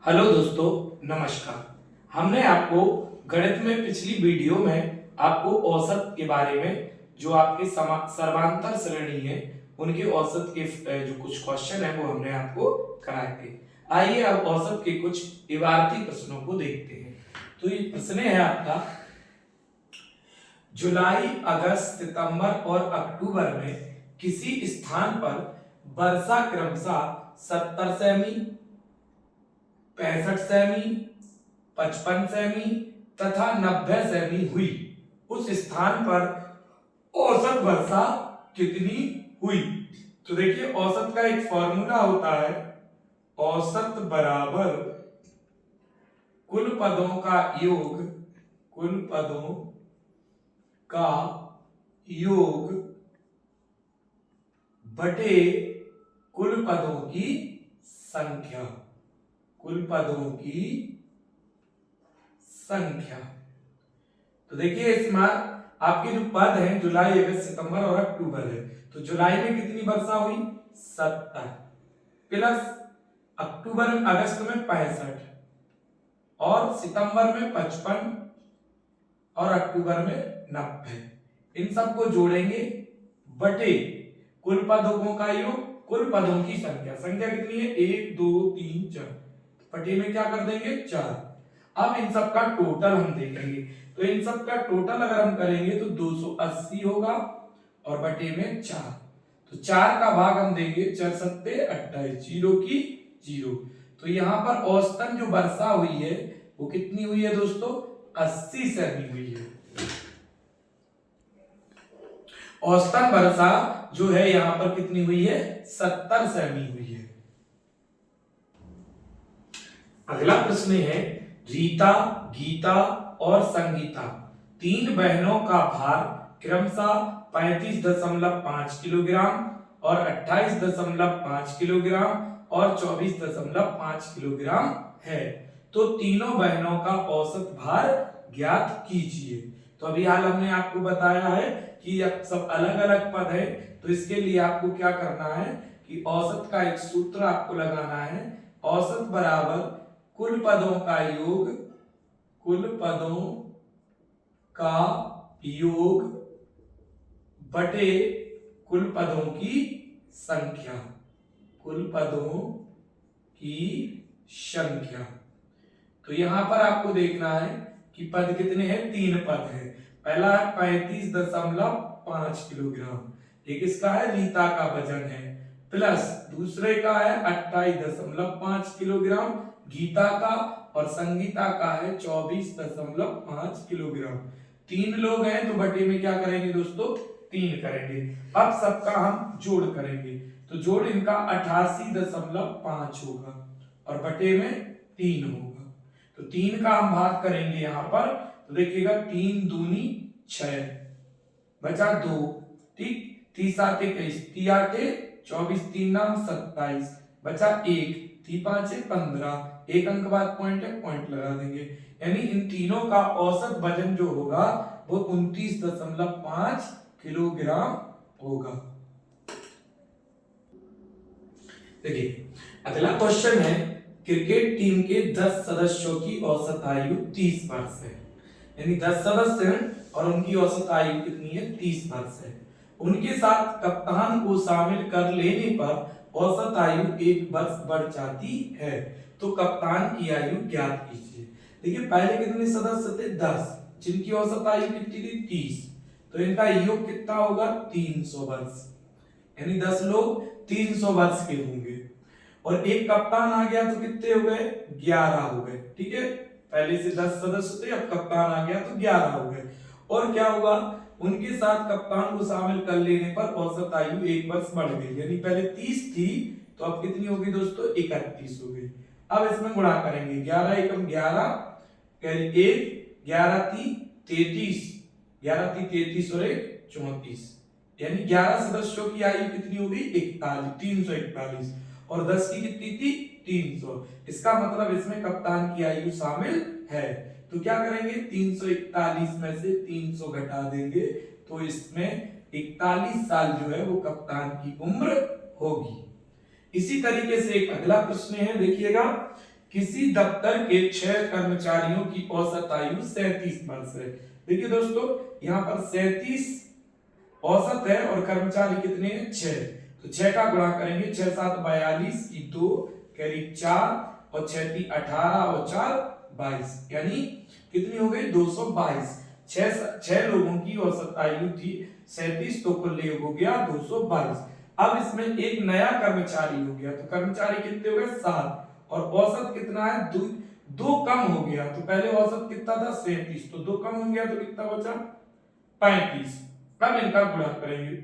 Hello दोस्तों, नमस्कार। हमने आपको गणित में पिछली वीडियो में आपको औसत के बारे में जो आपके सर्वांतर श्रेणी है उनके औसत के जो कुछ क्वेश्चन है वो हमने आपको कराए थे। आइए अब औसत के कुछ इबारती प्रश्नों को देखते हैं। तो ये प्रश्न है आपका, जुलाई, अगस्त, सितंबर और अक्टूबर में किसी स्थान पर वर्षा क्रमशः 70 सेमी, 65 सेमी, 55 सेमी तथा 90 सेमी हुई। उस स्थान पर औसत वर्षा कितनी हुई? तो देखिए, औसत का एक फॉर्मूला होता है, औसत बराबर कुल पदों का योग, कुल पदों का योग बटे कुल पदों की संख्या, कुल पदों की संख्या। तो देखिए, इसमें आपके जो पद हैं जुलाई, अगस्त, सितंबर और अक्टूबर है। तो जुलाई में कितनी वर्षा हुई? 70 प्लस अक्टूबर अगस्त में 65 और सितंबर में 55 और अक्टूबर में 90। इन सबको जोड़ेंगे बटे कुल पदों का योग, कुल पदों की संख्या। संख्या कितनी है? 1 2 3 4। बटे में क्या कर देंगे? 4। अब इन सब का टोटल हम देखेंगे। तो इन सब का टोटल अगर हम करेंगे तो 280 होगा और बटे में 4। तो 4 का भाग हम देंगे, 4 सत्ते 28, 0 की 0। तो यहां पर औसतन जो वर्षा हुई है वो कितनी हुई है दोस्तों? 80 सेमी हुई है। औसतन वर्षा जो है यहां पर कितनी हुई है? 70 सेमी हुई है। अगला प्रश्न है, रीता, गीता और संगीता 3 बहनों का भार क्रमशः 35.5 किलोग्राम और 28.5 किलोग्राम और 24.5 किलोग्राम है। तो तीनों बहनों का औसत भार ज्ञात कीजिए। तो अभी हाल हमने आपको बताया है कि अब सब अलग अलग पद है, तो इसके लिए आपको क्या करना है कि औसत का एक सूत्र आपको लगाना है। औसत बराबर कुल पदों का योग, कुल पदों का योग बटे कुल पदों की संख्या, कुल पदों की संख्या। तो यहां पर आपको देखना है कि पद कितने हैं? 3 पद हैं। पहला है 35.5 किलोग्राम, एक इसका है रीता का वजन है, प्लस दूसरे का है 28.5 किलोग्राम गीता का और संगीता का है 24.5 किलोग्राम। 3 लोग हैं तो बटे में क्या करेंगे दोस्तों? 3 करेंगे। अब सबका हम जोड़ करेंगे, तो जोड़ इनका 88.5 होगा और बटे में 3 होगा। तो 3 का हम भाग करेंगे यहां पर, तो देखिएगा 3 दूनी 6 बचा 2, ठीक, 30 7 21, 3 8 24, 3 नाम 27 बचा 1, 3 5 15, एक अंक बाद पॉइंट है, पॉइंट लगा देंगे। यानी इन तीनों का औसत वजन जो होगा वो 29.5 किलोग्राम होगा। देखिए, अगला क्वेश्चन है, क्रिकेट टीम के 10 सदस्यों की औसत आयु 30 वर्ष है। यानी 10 सदस्य हैं और उनकी औसत आयु कितनी है? 30 वर्ष है। उनके साथ कप्तान को शामिल कर लेने पर औसत आयु 1 वर्ष बढ़ जाती है। तो कप्तान की आयु ज्ञात कीजिए। देखिए, पहले कितने सदस्य थे? 10, जिनकी औसत आयु कितनी थी? 30। तो इनका योग कितना होगा? 300 वर्ष। यानी 10 लोग 300 वर्ष के होंगे और एक कप्तान आ गया तो कितने हो गए? 11 हो गए। ठीक है, पहले से 10 सदस्य थे, अब कप्तान आ गया तो 11 हो गए। और क्या होगा? उनके साथ कप्तान को शामिल कर लेने पर औसत आयु 1 वर्ष बढ़ गई। यानी पहले 30 थी तो अब कितनी होगी दोस्तों? 31 हो गई। अब इसमें गुणा करेंगे, 11 एकम 11 1, 11 ती 33, 11 ती 33 और 1 34। यानी 11 सदस्यों की आयु कितनी होगी? 41, 341 और 10 की कितनी थी? 300। इसका मतलब इसमें कप्तान की आयु शामिल है। तो क्या करेंगे? 341 में से 300 घटा देंगे तो इसमें 41 साल जो है वो कप्तान की उम्र होगी। इसी तरीके से एक अगला प्रश्न है, देखिएगा, किसी दफ्तर के 6 कर्मचारियों की औसत आयु 37 वर्ष है। देखिए दोस्तों, यहाँ पर 37 औसत है और कर्मचारी कितने हैं? 6। तो 6 का गुणा करेंगे, 6 7 42 की 2 करीब 4 और 6 3 18 और 4 22, यानी कितनी हो गई? 222। 6 लोगों की औसत आयु थी 37, तो कुल योग हो गया 222। अब इसमें एक नया कर्मचारी हो गया, तो कर्मचारी कितने हो गए? 7, और औसत कितना है? 2 कम हो गया। तो पहले औसत कितना था? 37, तो 2 कम हो गया, तो कितना बचा? 35। अब इनका गुणा करेंगे,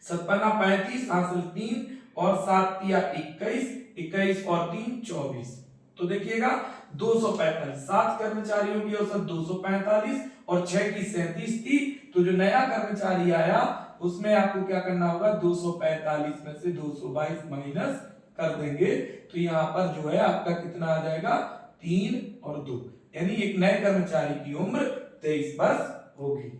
57 35 हासिल 3 और 7 या 21, 21 और 3 24। तो देखिएगा 245। 7 कर्मचारियों की औसत 245 और 6 की 37 थी। तो जो नया कर्मचारी आया उसमें आपको क्या करना होगा? 245 में से 222 माइनस कर देंगे, तो यहाँ पर जो है आपका कितना आ जाएगा? 3 और 2, यानी एक नए कर्मचारी की उम्र 23 वर्ष होगी।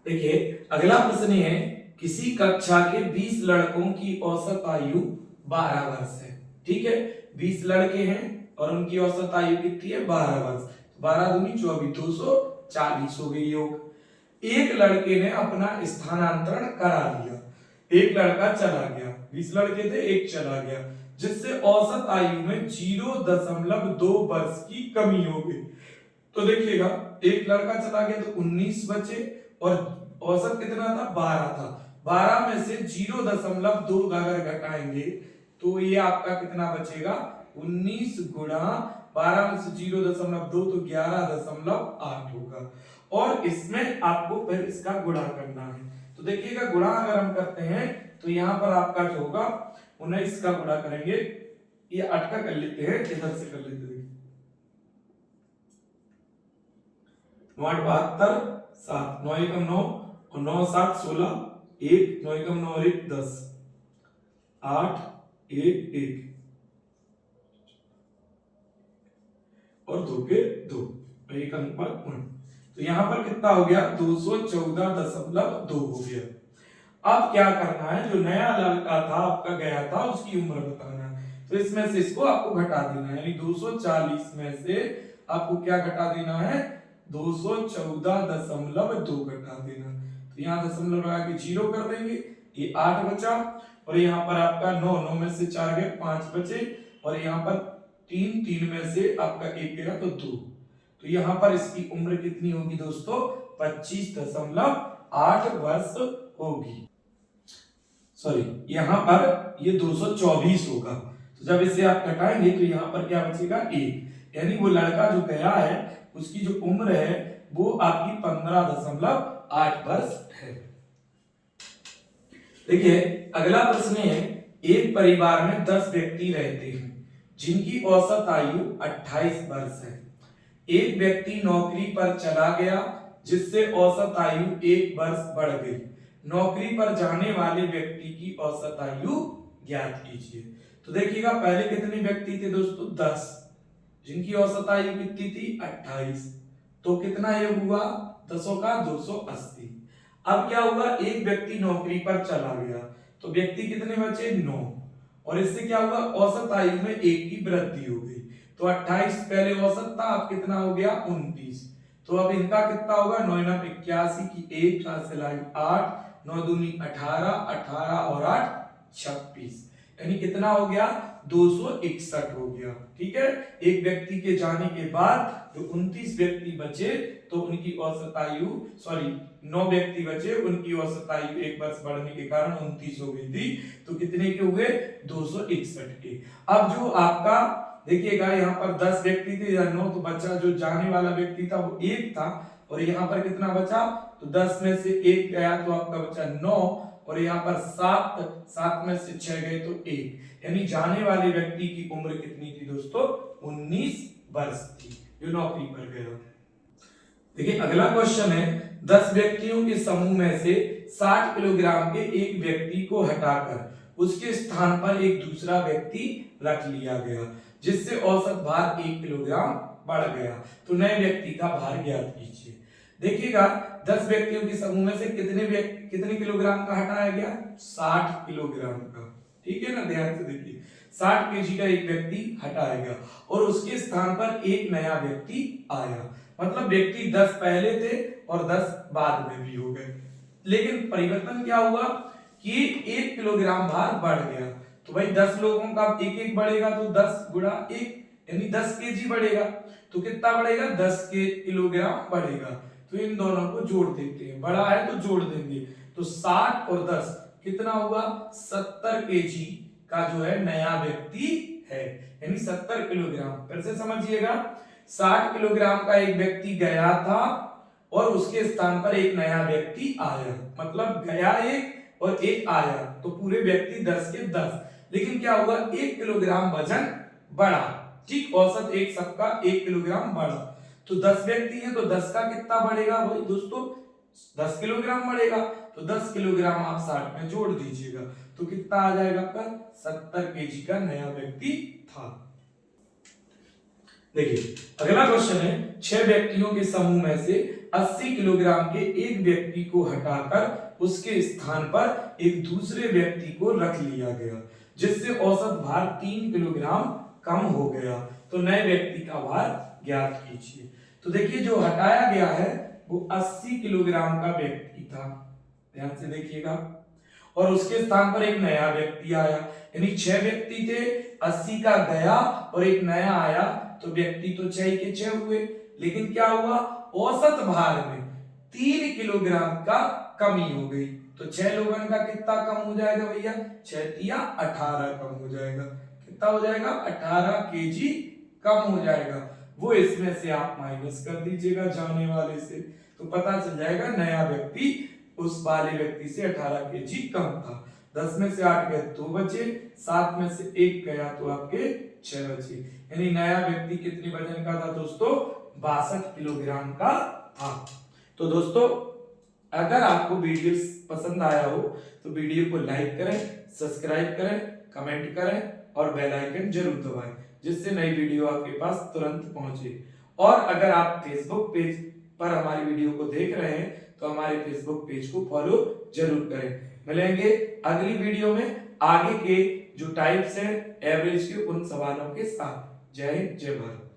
देखिए अगला प्रश्न है, किसी कक्षा के 20 लड़कों की औसत आयु 12 वर्ष है। ठीक है, 20 लड़के हैं और उनकी औसत आयु कितनी है? 12 वर्ष। 12 दूनी 24, 240 हो गई योग। एक लड़के ने अपना स्थानांतरण करा लिया, एक लड़का चला गया, 20 लड़के थे, एक चला गया, जिससे औसत आयु में 0.2 वर्ष की कमी हो गई। तो देखिएगा एक लड़का चला गया तो 19 बचे और औसत कितना था? 12 था। 12 में से 0.2 अगर घटाएंगे तो ये आपका कितना बचेगा? 19 गुणा 12 में से 0.2 तो 11.8 होगा, और इसमें आपको फिर इसका गुणा करना है। तो देखिएगा गुणा अगर हम करते हैं तो यहाँ पर आपका जो होगा 19 का गुणा करेंगे, ये 8 का कर लेते हैं, इधर से कर लेते हैं, 9 8 72 7 9 एकम 9 और 9 7 16 1 9 एकम 9 और 1 10 8 1 1 और 2 के 2 एक अनुपात 1। तो यहाँ पर कितना हो गया? 214.2 हो गया। अब क्या करना है? जो नया लड़का था आपका गया था उसकी उम्र बताना है, तो इसमें से इसको आपको घटा देना है, यानी 240 में से आपको क्या घटा देना है? 214.2 घटा देना। तो यहाँ दशमलव लगा के 0 कर देंगे, ये 8 बचा, और यहाँ पर आपका 9 में से 4 गए 5 बचे, और यहाँ पर 3 में से आपका 1 गया तो 2। तो यहाँ पर इसकी उम्र कितनी होगी दोस्तों? 25.8 वर्ष होगी। सॉरी, यहाँ पर ये 224 होगा। तो जब इसे आप घटाएंगे तो यहाँ पर क्या बचेगा? 1, यानी वो लड़का जो गया है उसकी जो उम्र है वो आपकी 15.8 वर्ष है। देखिए अगला प्रश्न है, एक परिवार में 10 व्यक्ति रहते हैं जिनकी औसत आयु 28 वर्ष है। एक व्यक्ति नौकरी पर चला गया जिससे औसत आयु 1 वर्ष बढ़ गई। नौकरी पर जाने वाले व्यक्ति की औसत आयु ज्ञात कीजिए। तो देखिएगा पहले कितने व्यक्ति थे दोस्तों? 10, जिनकी औसत आयु कितनी थी? 28। तो कितना ये हुआ? 10 का 280। अब क्या हुआ? एक व्यक्ति नौकरी पर चला गया, तो व्यक्ति कितने बचे? 9, और इससे क्या हुआ? औसत आयु में 1 की वृद्धि हो गई। तो 28 पहले औसत था, अब कितना हो गया? 29। तो अब इनका कितना होगा? 9 9 81 की 1 हासिल आयु 8, 9 दूनी 18, 18 और 8 26, यानी कितना हो गया? 261 हो गया। ठीक है, एक व्यक्ति के जाने के बाद जो 29 व्यक्ति बचे तो उनकी औसत आयु, सॉरी 9 व्यक्ति बचे, उनकी औसत आयु 1 वर्ष बढ़ने के कारण 29 हो गई थी। तो कितने के हुए? 261 के। अब जो आपका देखिएगा यहाँ पर 10 व्यक्ति थे या 9, तो बचा जो जाने वाला व्यक्ति था वो 1 था, और यहाँ पर कितना बचा? तो 10 में से 1 गया तो आपका बचा 9, और यहाँ पर 7 में से 6 गए तो 1, यानी जाने वाले व्यक्ति की उम्र कितनी थी दोस्तों? 19 वर्ष थी, जो नौकरी पर गया। देखिए अगला क्वेश्चन है, 10 व्यक्तियों के समूह में से 60 किलोग्राम के एक व्यक्ति को हटाकर उसके स्थान पर एक दूसरा व्यक्ति रख लिया गया, जिससे औसत भार 1 किलोग्राम बढ़ गया। तो नए व्यक्ति का भार ज्ञात कीजिए। देखिएगा 10 व्यक्तियों के समूह में से कितने किलोग्राम का हटाया गया? 60 किलोग्राम का। ठीक है ना, ध्यान से देखिए 60 केजी का एक व्यक्ति हटाया गया और उसके स्थान पर एक नया व्यक्ति आया। मतलब व्यक्ति 10 पहले थे और 10 बाद में भी हो गए, लेकिन परिवर्तन क्या हुआ कि 1 किलोग्राम भार बढ़ गया। तो भाई 10 लोगों का एक एक बढ़ेगा तो 10 गुणा 1 यानी 10 केजी बढ़ेगा। तो कितना बढ़ेगा? 10 के किलोग्राम बढ़ेगा। तो इन दोनों को जोड़ देते हैं, बड़ा है तो जोड़ देंगे। तो 60 और 10 कितना हुआ? 70 केजी का जो है नया व्यक्ति है, यानी 70 किलोग्राम। फिर से समझिएगा, 60 किलोग्राम का एक व्यक्ति गया था और उसके स्थान पर एक नया व्यक्ति आया। मतलब गया एक और एक आया, तो पूरे व्यक्ति 10 के 10। लेकिन क्या हुआ? 1 किलोग्राम वजन बढ़ा। ठीक, औसत एक सबका 1 किलोग्राम बढ़ा। तो 10 व्यक्ति हैं तो 10 का कितना बढ़ेगा भाई दोस्तों? 10 किलोग्राम बढ़ेगा। तो 10 किलोग्राम आप 60 में जोड़ दीजिएगा तो कितना आ जाएगा आपका? 70 केजी का नया व्यक्ति था। देखिए अगला क्वेश्चन है, 6 व्यक्तियों के समूह में से 80 किलोग्राम के एक व्यक्ति को हटाकर उसके स्थान पर एक दूसरे व्यक्ति को रख लिया गया, जिससे औसत भार 3 किलोग्राम कम हो गया। तो नए व्यक्ति का भार ज्ञात कीजिए। तो देखिए जो हटाया गया है वो 80 किलोग्राम का व्यक्ति था, ध्यान से देखिएगा, और उसके स्थान पर एक नया व्यक्ति आया। यानी 6 व्यक्ति थे, 80 का गया और एक नया आया, तो व्यक्ति तो 6 के 6 हुए। लेकिन क्या हुआ? औसत भार में 3 किलोग्राम का कमी हो गई। तो 6 लोगों का कितना कम हो जाएगा भैया? 6 या 18 कम हो जाएगा। कितना हो जाएगा? 18 केजी कम हो जाएगा। वो इसमें से आप माइनस कर दीजिएगा जाने वाले से, तो पता चल जाएगा नया व्यक्ति उस वाले व्यक्ति से 18 केजी कम था। 10 में से 8 गए 2 बचे, 7 में से 1 गया तो आपके 6 बचे। यानी नया व्यक्ति कितने वजन का था दोस्तों? 62 किलोग्राम का था। तो दोस्तों अगर आपको वीडियो पसंद आया हो तो वीडियो को लाइक करें, सब्सक्राइब करें, कमेंट करें और बेल आइकन जरूर दबाएं, जिससे नई वीडियो आपके पास तुरंत पहुंचे। और अगर आप फेसबुक पेज पर हमारी वीडियो को देख रहे हैं तो हमारे फेसबुक पेज को फॉलो जरूर करें। मिलेंगे अगली वीडियो में आगे के जो टाइप्स हैं एवरेज के उन सवालों के साथ। जय हिंद, जय भारत।